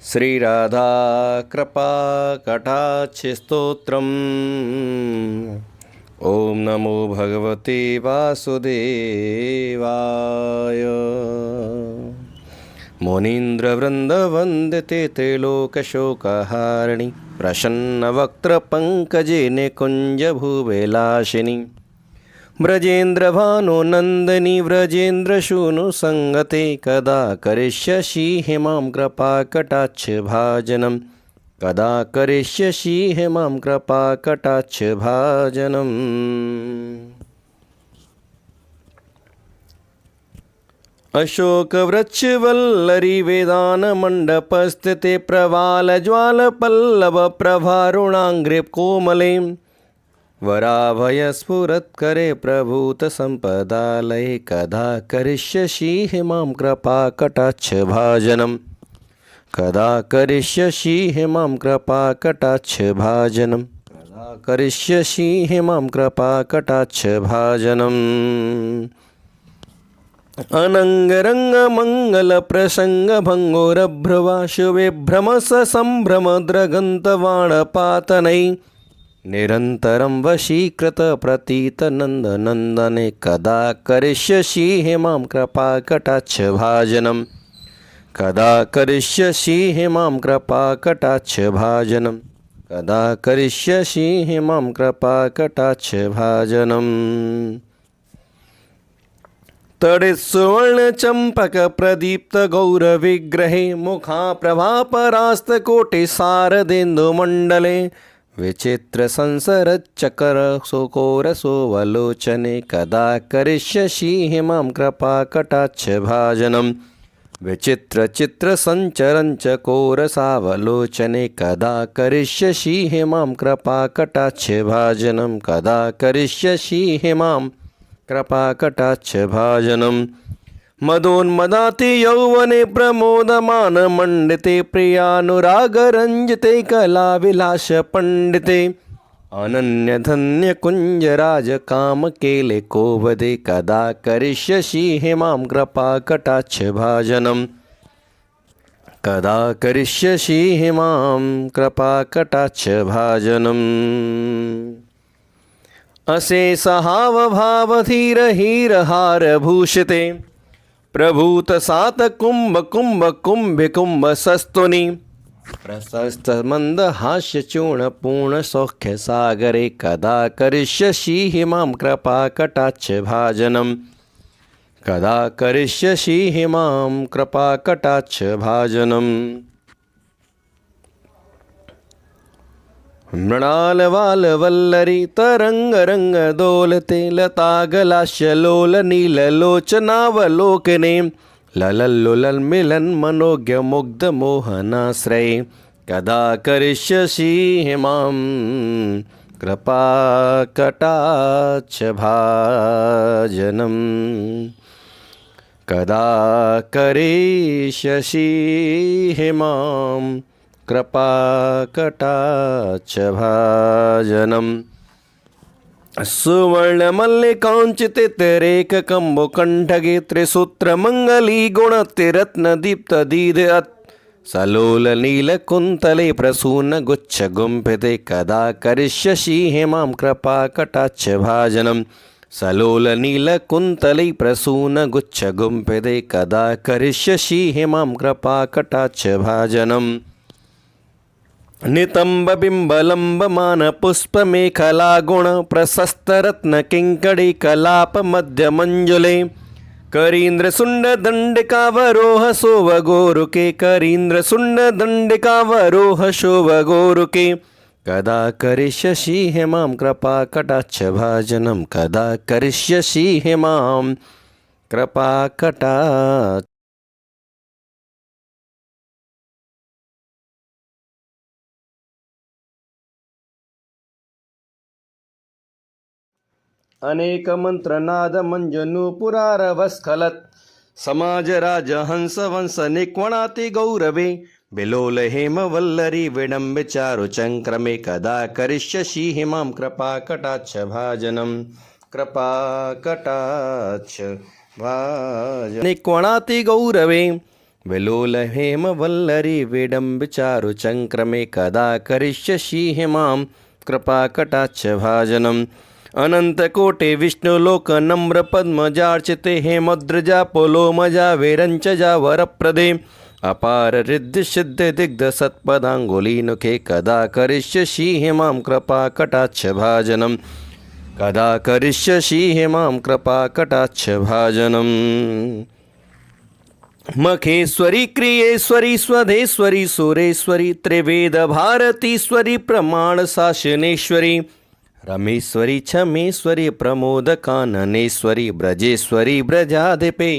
श्री राधा कृपा कटाक्ष स्तोत्रम्। ओम नमो भगवते वासुदेवाय। मुनीन्द्रवृन्द वन्दते त्रैलोकशोकहारिणि प्रसन्नवक्त्रपङ्कजे निकुञ्जभुविलासिनि व्रजेन्द्रभानुनन्दिनि व्रजेन्द्रसूनुसङ्गते कदा करिष्यसि मां कृपाकटाक्षभाजनं कदा करिष्यसि मां कृपाकटाक्षभाजनम्। अशोकवृक्षवल्लरी वेदानमण्डपस्थिते प्रवालज्वालपल्लवप्रभारुणाङ्घ्रे कोमले वराभयस्फुरत्करे प्रभूतसम्पदालये कदा करिष्यसि मां कृपाकटाक्षभाजनं कदा करिष्यसि मां कृपाकटाक्षभाजनं कदा करिष्यसि मां कृपाकटाक्षभाजनम्। अनङ्गरङ्गमङ्गलप्रसङ्गभङ्गुरभ्रमसम्भ्रमद्रगन्तवाणपातनै निरन्तरं वशीकृतप्रतीतनन्दनन्दने कदा करिष्यसि मां कृपाकटाक्षभाजनं कदा करिष्यसि मां कृपाकटाक्षभाजनं कदा करिष्यसि मां कृपाकटाक्षभाजनम्। तड़े सुवर्ण चंपक प्रदीप्त गौरविग्रहे मुखाप्रभापरास्त कोटि शारदेन्दुमण्डले विचित्र संसरच्चकर सुकोरसोवलोचने कदा करिष्यसि मां कृपाकटाक्षभाजनं विचित्र चित्र संचरञ्चकोरसावलोचने कदा करिष्यसि मां कृपाकटाक्षभाजनं कदा करिष्यसि मां कृपाकटाक्षभाजनम्। मदोन्मदाति यौवने प्रमोदमानमण्डिते प्रियानुरागरञ्जिते कलाविलासपण्डिते अनन्यधन्यकुञ्जराजकामकेले कोवदे कदा करिष्यसि मां कृपाकटाक्षभाजनं कदा करिष्यसि मां कृपाकटाक्षभाजनम्। अशेषहावभावधीरहीरहारभूषिते प्रभूतसातकुम्भकुम्भकुम्भिकुम्भसस्तुनि प्रशस्तमन्दहास्यचूर्णपूर्णसौख्यसागरे कदा करिष्यसि मां कृपाकटाक्षभाजनं कदा करिष्यसि मां कृपाकटाक्षभाजनम्। मृणालवालवल्लरी तरङ्गरङ्गदोलते लतागलास्यलोलनीललोचनावलोकने ललल्लुलन्मिलन्मनोज्ञमुग्धमोहनाश्रये कदा करिष्यसि मां कृपाकटाक्षभाजनं कदा करिष्यसि मां कृपाकटाक्षभाजनम्। सुवर्णमल्लिकाञ्चितिरेककम्बुकण्ठगे त्रिसूत्रमङ्गलीगुणतिरत्नदीप्तदीधत् सलोलनीलकुन्तले प्रसूनगुच्छगुम्फिते कदा करिष्यसि मां कृपाकटाक्षभाजनं सलोलनीलकुन्तले प्रसूनगुच्छगुम्फिते कदा करिष्यसि मां कृपाकटाक्षभाजनम्। नितम्बबिम्बलम्बमानपुष्पमेखलागुणप्रशस्तरत्नकिङ्कणी कलापमध्यमञ्जुले करीन्द्रशुण्डदण्डिकावरोह शोभगोरुके करीन्द्रशुण्डदण्डिकावरोह शोभगोरुके कदा करिष्यसि मां कृपाकटाक्षभाजनं कदा करिष्यसि मां कृपाकटाक्ष। अनेक मंत्रनाद मंजनूपुरारवस्खलत् समाजराज हंस वंश निक्वणाति गौरवे बिलोल हेम वल्लरी विडम्ब चारुचंक्रमे कदा करिष्यसि मां कृपाकटाक्षभाजनं कृपाकटाक्षभाजनं निक्वणाति गौरवे विलोलहेमवल्लरी विडम्बिचारुचङ्क्रमे कदा करिष्यसि मां कृपाकटाक्षभाजनम् अनन्तकोटे विष्णुलोकनम्रपद्मजार्चिते हेमद्रजा पुलोमजा वैरञ्चजा वरप्रदे अपार रिद्धिसिद्धिदिग्धसत्पदाङ्गुलीनुखे कदा करिष्यसि मां कृपाकटाक्षभाजनम् कदा करिष्यसि मां कृपाकटाक्षभाजनम् मखेश्वरी क्रियेश्वरी स्वधेश्वरी सुरेश्वरी त्रिवेदभारतीश्वरी प्रमाणशासनेश्वरी रमेश्वरी क्षमेश्वरी प्रमोदकाननेश्वरी ब्रजेश्वरी ब्रजाधिपे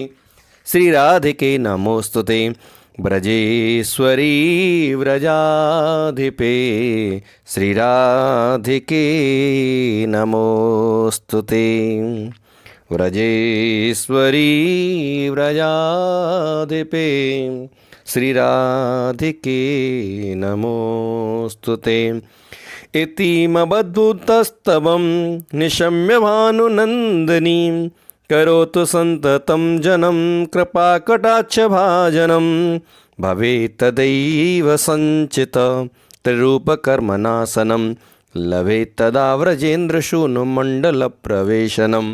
श्रीराधिके नमोस्तुते ब्रजेश्वरी व्रजाधिपे श्रीराधिके नमोस्तुते व्रजेश्वरी व्रजाधिपे श्रीराधिके नमोस्तुते इतिमवद्भुतस्तवं निशम्य भानुनन्दिनीं करोतु सन्ततं जनं कृपाकटाक्षभाजनं भवेत् तदैव सञ्चित त्रिरूपकर्मनाशनं लभेत् तदा व्रजेन्द्रशूनुमण्डलप्रवेशनम्